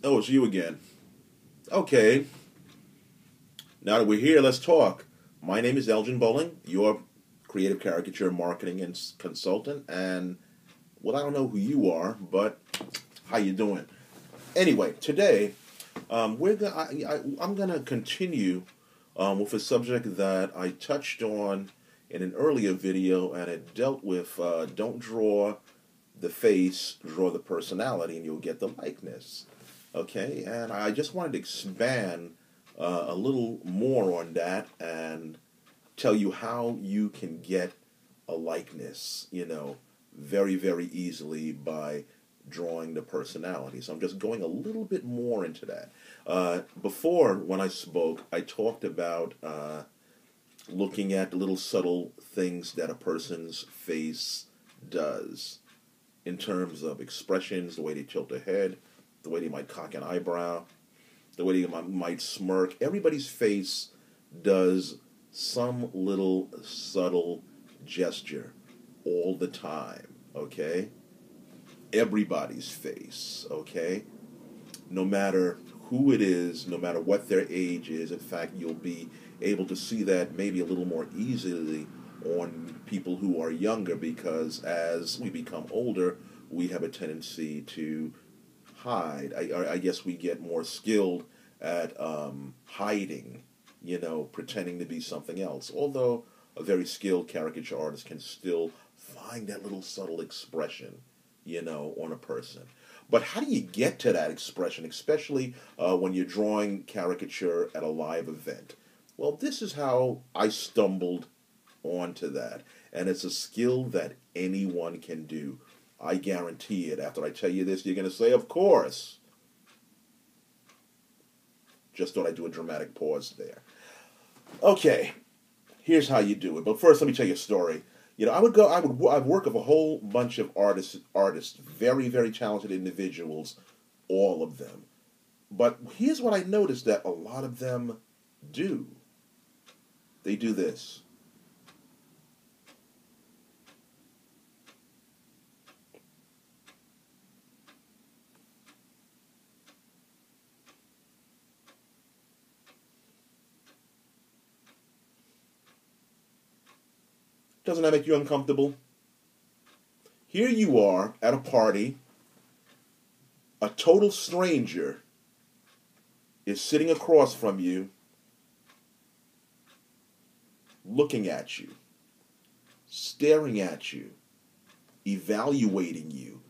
Oh, it's you again. Okay, now that we're here, let's talk. My name is Elgin-Bolling, your creative caricature marketing and consultant, and, well, I don't know who you are, but how you doing? Anyway, today, I'm going to continue with a subject that I touched on in an earlier video, and it dealt with don't draw the face, draw the personality, and you'll get the likeness. Okay, and I just wanted to expand a little more on that and tell you how you can get a likeness, very, very easily by drawing the personality. So I'm just going a little bit more into that. Before, when I spoke, I talked about looking at little subtle things that a person's face does in terms of expressions, the way they tilt their head, the way they might cock an eyebrow, the way they might smirk. Everybody's face does some little subtle gesture all the time, okay? Everybody's face, okay? No matter who it is, no matter what their age is. In fact, you'll be able to see that maybe a little more easily on people who are younger, because as we become older, we have a tendency to hide. I guess we get more skilled at hiding, pretending to be something else. Although a very skilled caricature artist can still find that little subtle expression, on a person. But how do you get to that expression, especially when you're drawing caricature at a live event? Well, this is how I stumbled onto that. And it's a skill that anyone can do. I guarantee it. After I tell you this, you're going to say, of course. Just thought I'd do a dramatic pause there. Okay, here's how you do it. But first, let me tell you a story. I'd work with a whole bunch of artists, very, very talented individuals, all of them. But here's what I noticed that a lot of them do. They do this. Doesn't that make you uncomfortable? Here you are at a party. A total stranger is sitting across from you, looking at you, staring at you, evaluating you.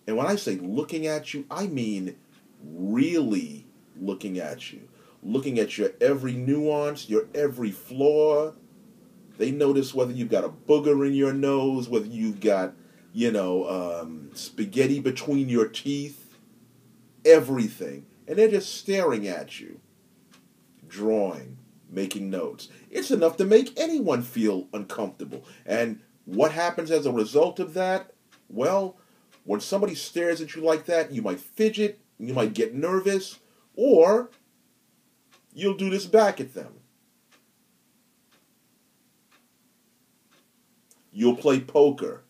And when I say looking at you, I mean really looking at you. Looking at your every nuance, your every flaw. They notice whether you've got a booger in your nose, whether you've got, spaghetti between your teeth, everything. And they're just staring at you, drawing, making notes. It's enough to make anyone feel uncomfortable. And what happens as a result of that? Well, when somebody stares at you like that, you might fidget, you might get nervous, or you'll do this back at them. You'll play poker.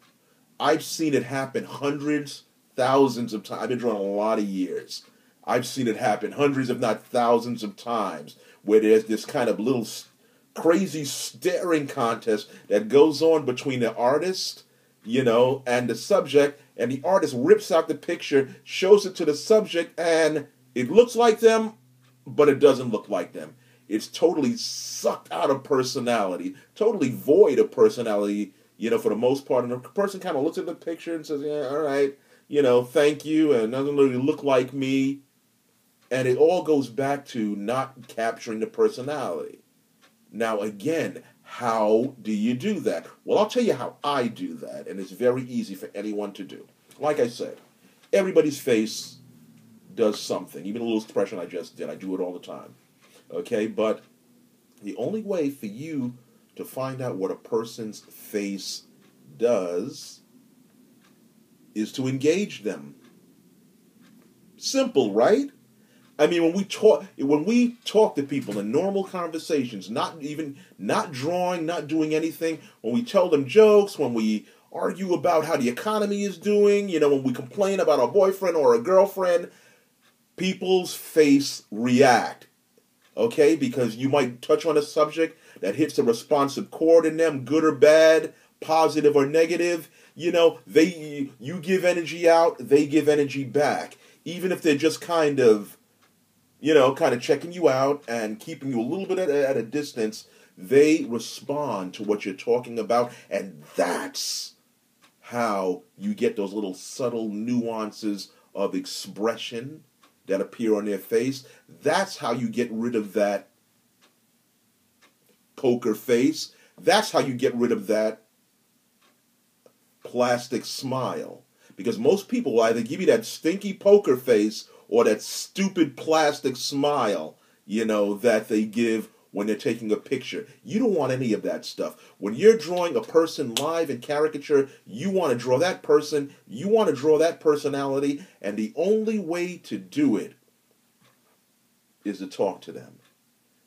I've seen it happen hundreds, thousands of times. I've been drawing a lot of years. I've seen it happen hundreds, if not thousands of times, where there's this kind of little crazy staring contest that goes on between the artist, and the subject, and the artist rips out the picture, shows it to the subject, and it looks like them, but it doesn't look like them. It's totally sucked out of personality, totally void of personality, for the most part. And the person kind of looks at the picture and says, yeah, all right, thank you, and doesn't really look like me. And it all goes back to not capturing the personality. Now, again, how do you do that? Well, I'll tell you how I do that, and it's very easy for anyone to do. Like I said, everybody's face does something. Even a little expression I just did, I do it all the time. Okay, but the only way for you to find out what a person's face does is to engage them. Simple, right? I mean, when we talk to people in normal conversations, not drawing, not doing anything, when we tell them jokes, when we argue about how the economy is doing, when we complain about our boyfriend or a girlfriend, people's face react, okay? Because you might touch on a subject that hits a responsive chord in them, good or bad, positive or negative. You give energy out, they give energy back. Even if they're just kind of checking you out and keeping you a little bit at a distance, they respond to what you're talking about, and that's how you get those little subtle nuances of expression that appear on their face. That's how you get rid of that poker face. That's how you get rid of that plastic smile. Because most people will either give you that stinky poker face or that stupid plastic smile, that they give when they're taking a picture. You don't want any of that stuff. When you're drawing a person live in caricature, you want to draw that person, you want to draw that personality, and the only way to do it is to talk to them.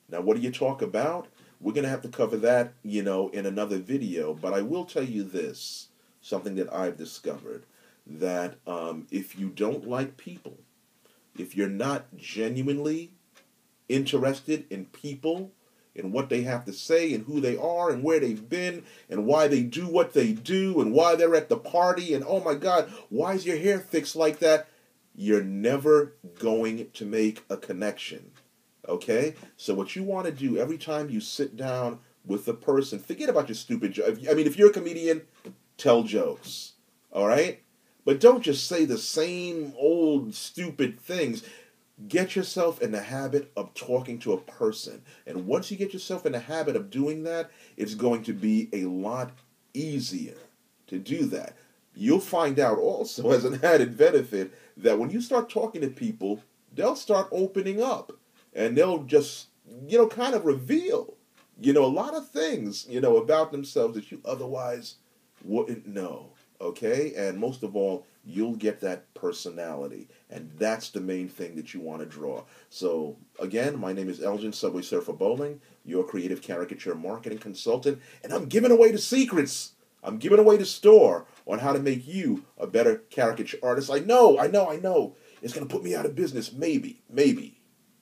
Now, what do you talk about? We're going to have to cover that, in another video, but I will tell you this, something that I've discovered, that if you don't like people, if you're not genuinely interested in people, in what they have to say and who they are and where they've been and why they do what they do and why they're at the party and, oh my God, why is your hair fixed like that? You're never going to make a connection, okay? So what you want to do every time you sit down with a person, forget about your stupid joke. If you're a comedian, tell jokes, all right? But don't just say the same old stupid things. Get yourself in the habit of talking to a person. And once you get yourself in the habit of doing that, it's going to be a lot easier to do that. You'll find out also, as an added benefit, that when you start talking to people, they'll start opening up. And they'll just, kind of reveal, a lot of things, about themselves that you otherwise wouldn't know. Okay? And most of all, you'll get that personality. And that's the main thing that you want to draw. So, again, my name is Elgin Subwaysurfer Bolling, your creative caricature marketing consultant. And I'm giving away the secrets. I'm giving away the store on how to make you a better caricature artist. I know. It's going to put me out of business. Maybe.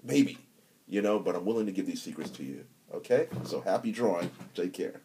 But I'm willing to give these secrets to you. Okay? So happy drawing. Take care.